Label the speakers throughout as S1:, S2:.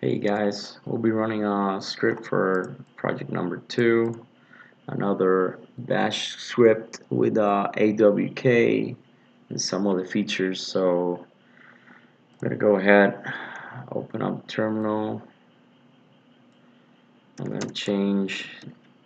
S1: Hey guys, we'll be running a script for project number 2, another bash script with AWK and some other features. So I'm gonna go ahead, open up terminal. I'm gonna change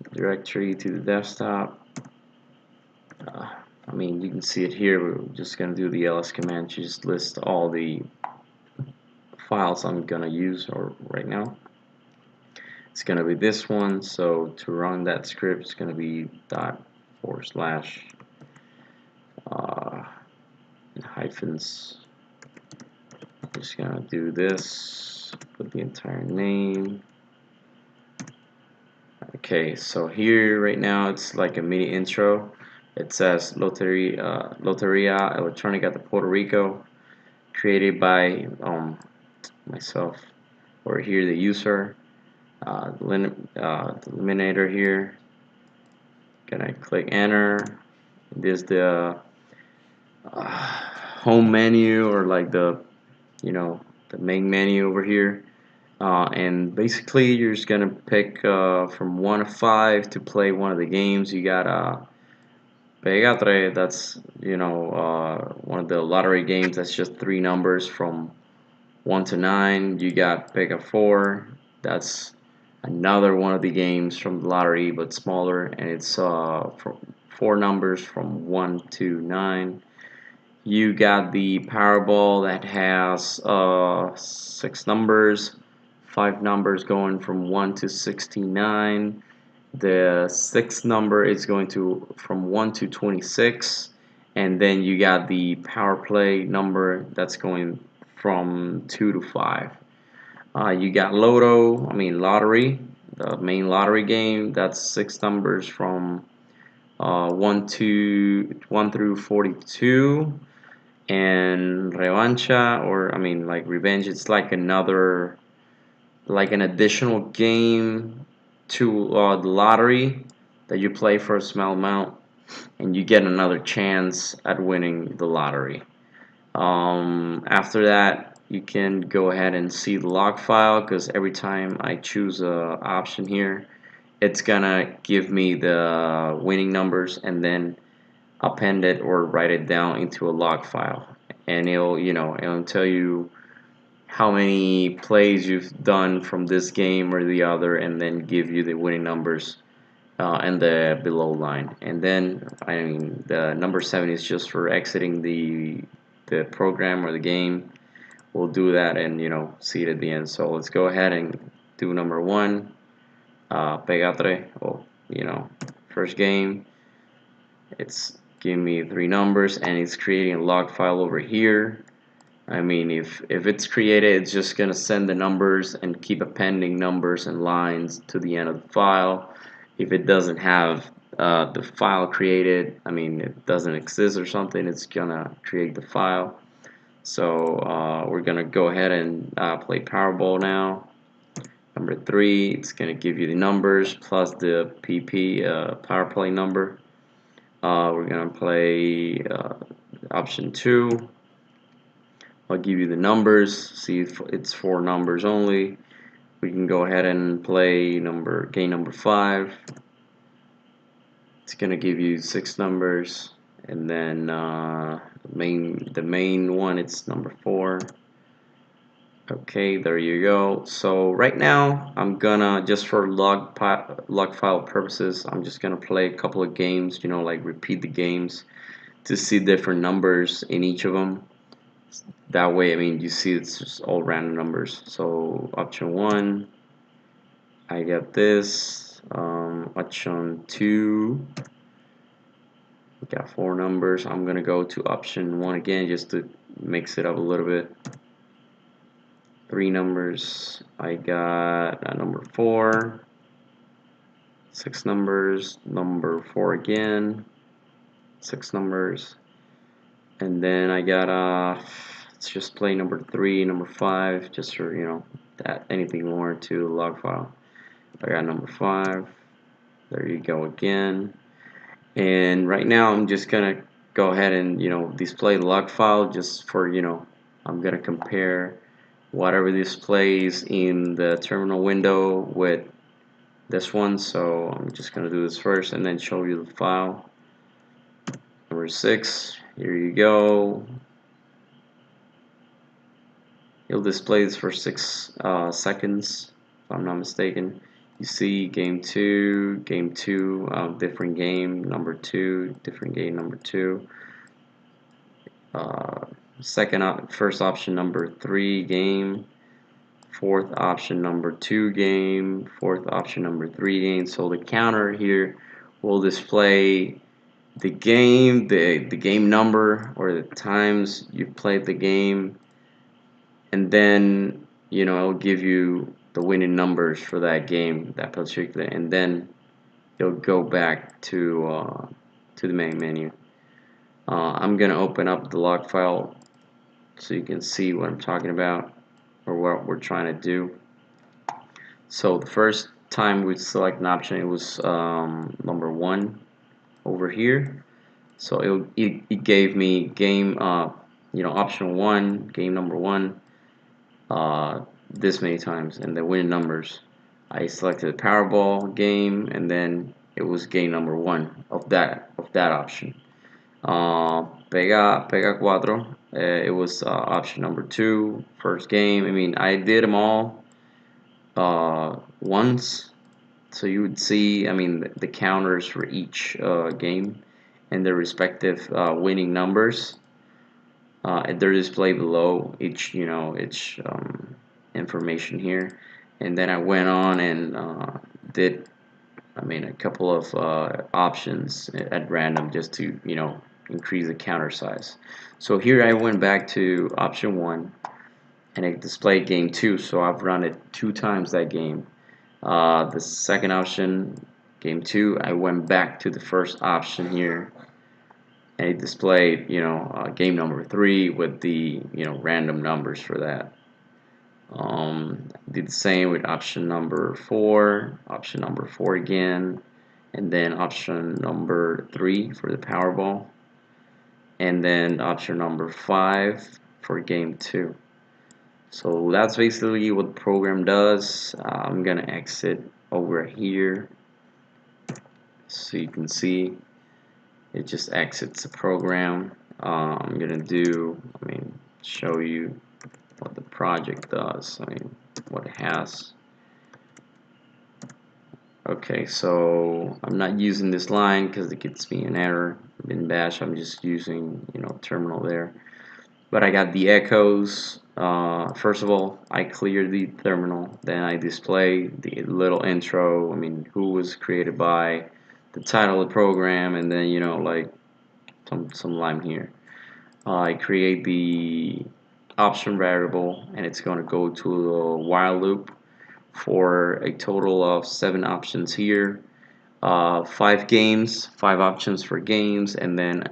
S1: the directory to the desktop. You can see it here. We're just gonna do the ls command, just list all the files I'm gonna use right now. It's going to be this one, so to run that script it's going to be hyphens. I'm just going to do this, put the entire name. Okay, so here right now it's like a mini intro. It says Loteria Electrónica de Puerto Rico, created by myself, or here the user. The eliminator here. Gonna click enter. This is the home menu, or like the main menu over here, and basically you're just gonna pick from 1 to 5 to play one of the games. You got Pegatre, that's one of the lottery games. That's just 3 numbers from 1 to 9. You got Pega 4, that's another one of the games from the lottery but smaller, and it's for 4 numbers from 1 to 9. You got the Powerball that has 6 numbers, 5 numbers going from 1 to 69. The 6th number is going to from 1 to 26, and then you got the Power Play number that's going from 2 to 5. You got Lottery, the main lottery game. That's 6 numbers from 1 through 42. And Revancha, or like Revenge, it's like an additional game to the lottery that you play for a small amount, and you get another chance at winning the lottery. After that, you can go ahead and see the log file, because every time I choose a option here, it's gonna give me the winning numbers and then append it or write it down into a log file, and it'll tell you how many plays you've done from this game or the other, and then give you the winning numbers and the below line. And then the number 7 is just for exiting the program or the game. We'll do that and see it at the end. So let's go ahead and do number 1, Pegatre, first game. It's giving me 3 numbers, and it's creating a log file over here. If it's created, it's just gonna send the numbers and keep appending numbers and lines to the end of the file. If it doesn't have the file created, it doesn't exist or something, it's gonna create the file. So we're gonna go ahead and play Powerball now. Number 3, it's gonna give you the numbers plus the PP power play number. We're gonna play option 2. I'll give you the numbers. See if it's 4 numbers only. We can go ahead and play game number 5. It's gonna give you 6 numbers, and then the main one, it's number 4. Okay, there you go. So right now I'm gonna, just for log file purposes, I'm just gonna play a couple of games, like repeat the games to see different numbers in each of them. That way, you see it's just all random numbers. So option 1, I got this. Option 2, we got 4 numbers. I'm gonna go to option 1 again just to mix it up a little bit. 3 numbers. I got number 4. 6 numbers. Number 4 again. 6 numbers. And then I got let's just play number 3, number 5, just for that anything more to the log file. I got number 5. There you go again. And right now I'm just gonna go ahead and display the log file just for I'm gonna compare whatever displays in the terminal window with this one. So I'm just gonna do this first and then show you the file. Number 6, here you go. It'll display this for 6 seconds, if I'm not mistaken. You see game 2, different game, number 2, different game, number 2. First option, number 3, game. Fourth option, number 2, game. Fourth option, number 3, game. So the counter here will display the game, the game number, or the times you've played the game, and then it'll give you the winning numbers for that game, that particular, and then you'll go back to the main menu. I'm gonna open up the log file so you can see what I'm talking about or what we're trying to do. So the first time we select an option, it was number 1 over here. So it gave me game option 1, game number 1, this many times, and the winning numbers. I selected the Powerball game, and then it was game number 1 of that option. Pega Cuatro, it was option number 2, first game. I mean, I did them all once, so you would see, I mean, the counters for each game and their respective winning numbers. They're displayed below each information here. And then I went on and did, I mean, a couple of options at random just to increase the counter size. So here I went back to option 1 and it displayed game 2, so I've run it 2 times that game. The second option, game 2, I went back to the first option here and it displayed game number 3 with the random numbers for that. Did the same with option number 4 again, and then option number 3 for the Powerball, and then option number 5 for game 2. So that's basically what the program does. I'm gonna exit over here so you can see it just exits the program. I'm gonna show you what the project does, what it has. Okay, so I'm not using this line because it gets me an error in bash. I'm just using terminal there, but I got the echoes. First of all, I clear the terminal, then I display the little intro, who was created by, the title of the program, and then like some line here. I create the option variable, and it's going to go to a while loop for a total of 7 options here. 5 games, 5 options for games, and then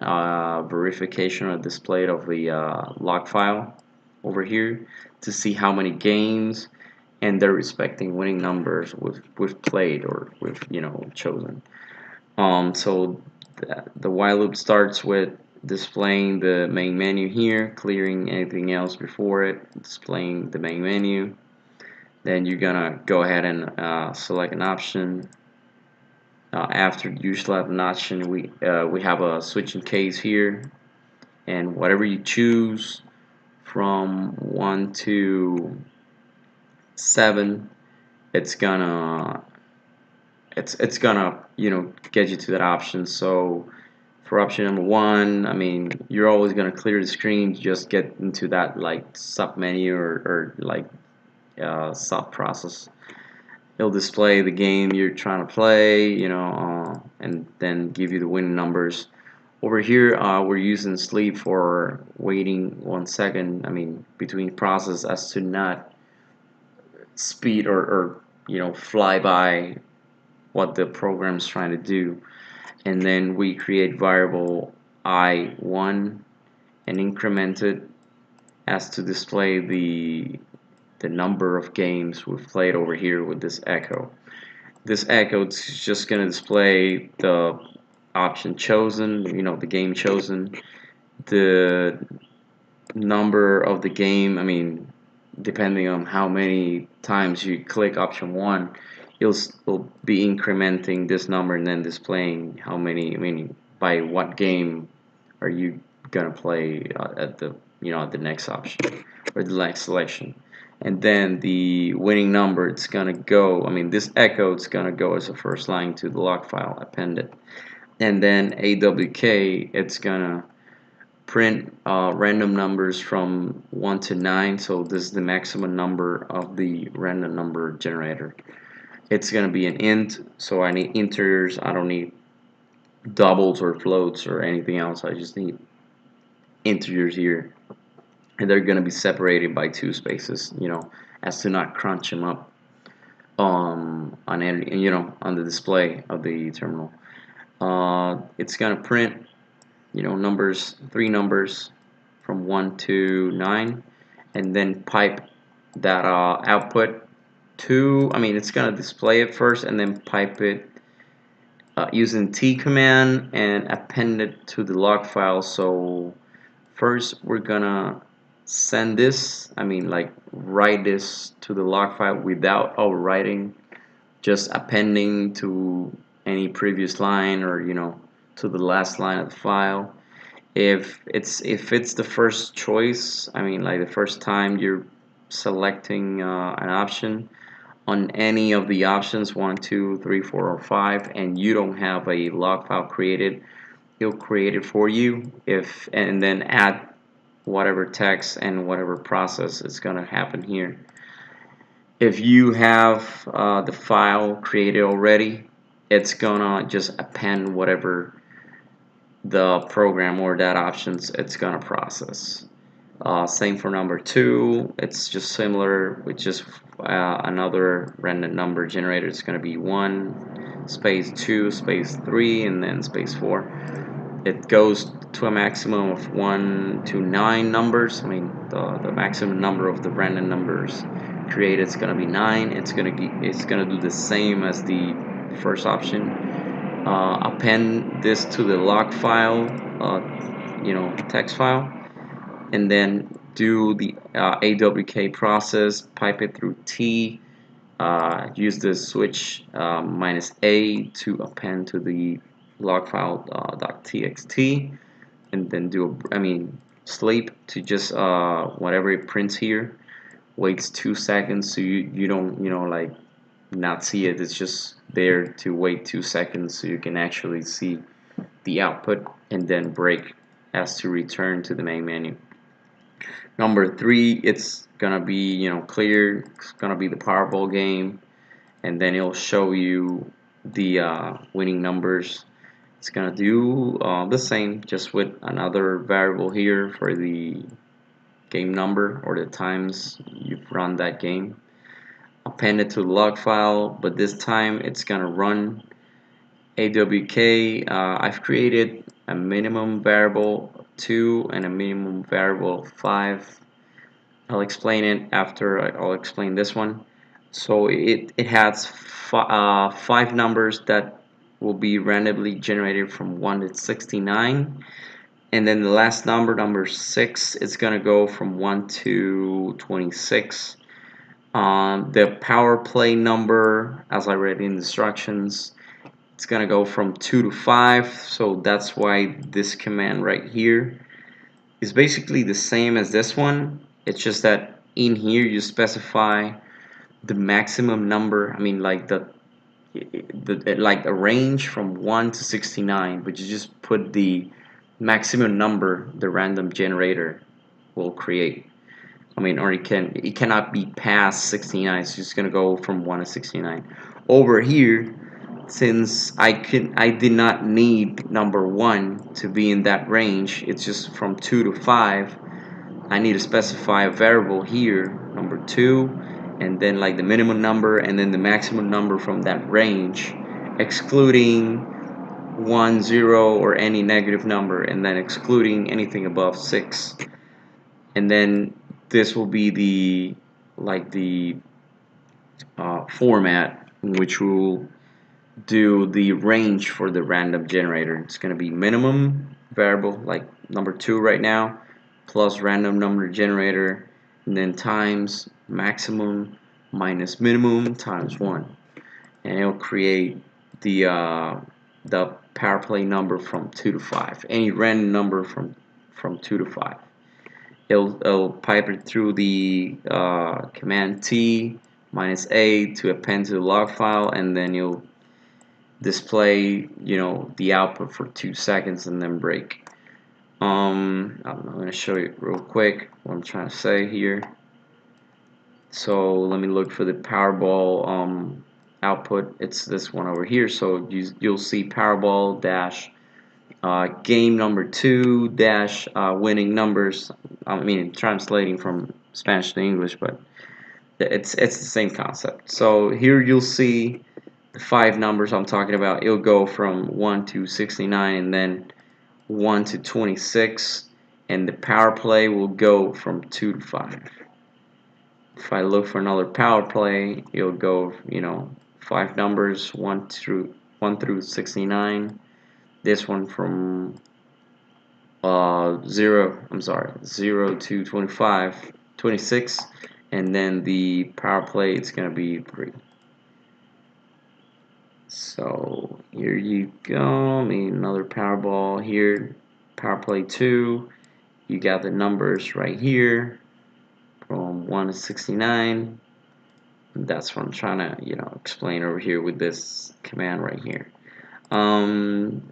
S1: verification or display of the log file over here to see how many games and their respective winning numbers we've played or we've chosen. So the while loop starts with displaying the main menu here, clearing anything else before it, displaying the main menu. Then you're gonna go ahead and select an option. After you select an option, we have a switching case here, and whatever you choose from 1 to 7, it's gonna get you to that option. So for option number 1, you're always gonna clear the screen to just get into that like sub menu or like sub process. It'll display the game you're trying to play, and then give you the winning numbers. Over here, we're using sleep for waiting 1 second. Between process, as to not speed or fly by what the program's trying to do. And then we create variable I1 and increment it as to display the number of games we've played over here with this echo. This echo is just going to display the option chosen, the game chosen, the number of the game, depending on how many times you click option 1, it'll be incrementing this number and then displaying how many, I mean, by what game are you gonna play at the, at the next option or the next selection. And then the winning number, it's gonna go, I mean, this echo, it's gonna go as a first line to the log file appended. And then AWK, it's gonna print random numbers from 1 to 9. So this is the maximum number of the random number generator. It's gonna be an int, so I need integers. I don't need doubles or floats or anything else. I just need integers here, and they're gonna be separated by 2 spaces, as to not crunch them up on any, on the display of the terminal. It's gonna print, numbers, 3 numbers from 1 to 9, and then pipe that output to, I mean, it's gonna display it first and then pipe it using T command and append it to the log file. So first we're gonna send this, I mean, like, write this to the log file without overwriting, just appending to any previous line, or to the last line of the file. If it's the first choice, I mean, like, the first time you're selecting an option on any of the options, 1, 2, 3, 4, or 5, and you don't have a log file created, it'll create it for you, and then add whatever text and whatever process is going to happen here. If you have the file created already, it's gonna just append whatever the program or that options it's gonna process. Same for number 2. It's just similar with just another random number generator. It's gonna be 1 space 2 space 3 and then space 4. It goes to a maximum of 1 to 9 numbers. I mean, the maximum number of the random numbers created is gonna be 9. It's gonna do the same as the first option. Append this to the log file, text file, and then do the AWK process, pipe it through T, use the switch -A to append to the log file .txt, and then sleep to just whatever it prints here, waits 2 seconds, so you don't like not see it. It's just there to wait 2 seconds so you can actually see the output, and then break as to return to the main menu. Number 3, it's gonna be clear. It's gonna be the Powerball game, and then it'll show you the winning numbers. It's gonna do the same, just with another variable here for the game number or the times you've run that game. Append it to the log file, but this time it's gonna run AWK. I've created a minimum variable 2 and a minimum variable 5. I'll explain it after I'll explain this one. So it has 5 numbers that will be randomly generated from 1 to 69, and then the last number 6, is gonna go from 1 to 26. The power play number, as I read in the instructions, it's gonna go from 2 to 5. So that's why this command right here is basically the same as this one. It's just that in here you specify the maximum number. I mean, like like a range from 1 to 69, but you just put the maximum number the random generator will create. I mean, or it cannot be past 69. It's just gonna go from 1 to 69. Over here, since I did not need number 1 to be in that range, it's just from 2 to 5. I need to specify a variable here, number 2, and then like the minimum number and then the maximum number from that range, excluding 1, 0, or any negative number, and then excluding anything above 6. And then this will be the format in which we'll do the range for the random generator. It's going to be minimum variable, like number 2 right now, plus random number generator, and then times maximum minus minimum times 1, and it'll create the power play number from 2 to 5, any random number from 2 to 5. It'll pipe it through the command T minus A to append to the log file, and then you'll display the output for 2 seconds and then break. I'm going to show you real quick what I'm trying to say here. So let me look for the Powerball output. It's this one over here. So you'll see Powerball dash game number 2 dash winning numbers. I mean, translating from Spanish to English, but it's the same concept. So here you'll see the 5 numbers I'm talking about. It'll go from 1 to 69 and then 1 to 26, and the power play will go from 2 to 5. If I look for another power play, it'll go 5 numbers, 1 through 69. This one from 0 to 26, and then the power play it's gonna be 3. So here you go. I mean, another Powerball here, power play 2. You got the numbers right here from 1 to 69. And that's what I'm trying to explain over here with this command right here.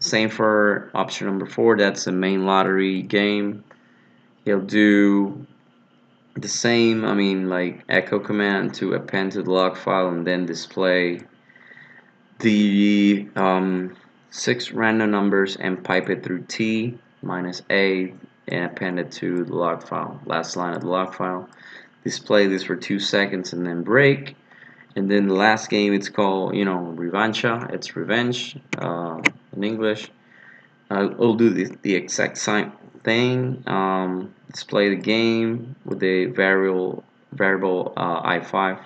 S1: Same for option number 4. That's the main lottery game. He'll do the same. I mean, like echo command to append to the log file and then display the 6 random numbers and pipe it through T minus A and append it to the log file. Last line of the log file. Display this for 2 seconds and then break. And then the last game, it's called revancha. It's revenge in English. I'll do the exact same thing. Display the game with the variable I5,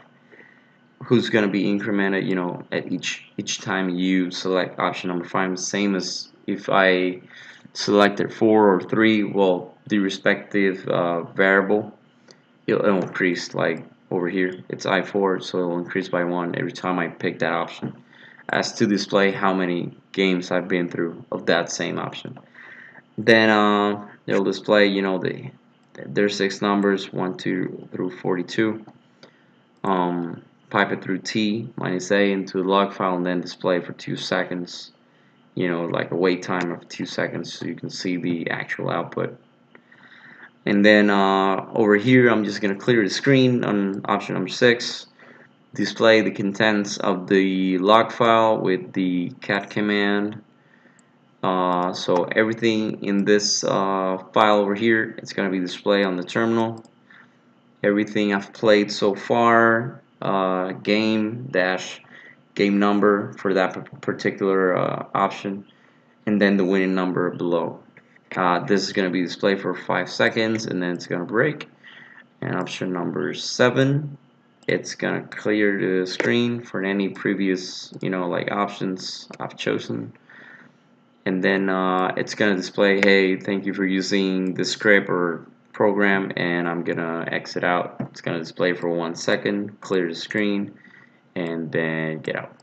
S1: who's going to be incremented at each time you select option number 5. Same as if I selected 4 or 3. Well, the respective variable it'll increase, like over here it's I4, so it'll increase by 1 every time I pick that option, as to display how many games I've been through of that same option. Then it'll display there's 6 numbers 1 2 through 42. Pipe it through T minus A into the log file and then display for 2 seconds, like a wait time of 2 seconds so you can see the actual output. And then over here I'm just going to clear the screen on option number 6, display the contents of the log file with the cat command. So everything in this file over here, it's going to be displayed on the terminal. Everything I've played so far, game number for that particular option, and then the winning number below. This is going to be displayed for 5 seconds and then it's going to break. And option number 7, it's going to clear the screen for any previous like options I've chosen. And then it's going to display, hey, thank you for using the script or program, and I'm going to exit out. It's going to display for 1 second, clear the screen, and then get out.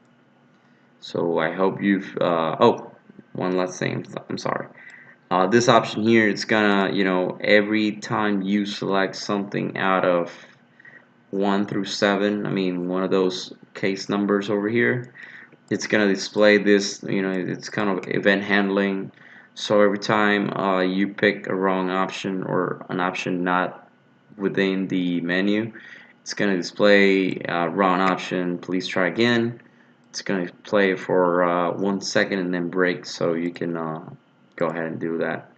S1: So I hope you've oh, one last thing, I'm sorry. This option here, it's gonna, every time you select something out of 1 through 7, I mean one of those case numbers over here, it's gonna display this, it's kind of event handling. So every time you pick a wrong option or an option not within the menu, it's gonna display wrong option, please try again. It's gonna play for 1 second and then break, so you can go ahead and do that.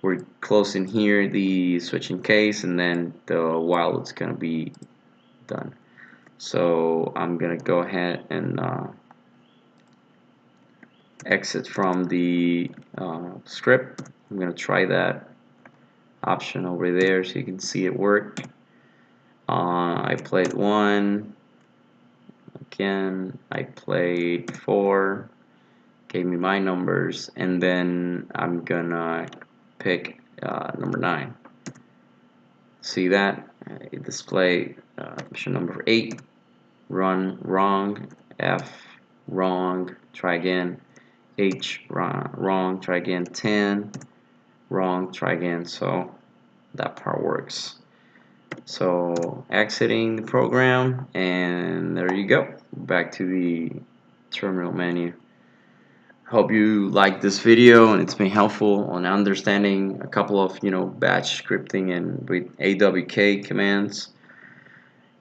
S1: We're closing here the switching case, and then the while it's gonna be done. So I'm gonna go ahead and exit from the script. I'm gonna try that option over there so you can see it work. I played 1 again, I played 4, gave me my numbers, and then I'm gonna pick number 9. See that? It display mission number 8, run, wrong, F, wrong, try again, H, wrong, try again, 10, wrong, try again. So that part works. So exiting the program, and there you go, back to the terminal menu. Hope you liked this video and it's been helpful on understanding a couple of batch scripting and with AWK commands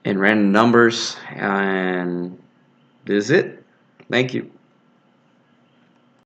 S1: and random numbers. And this is it. Thank you.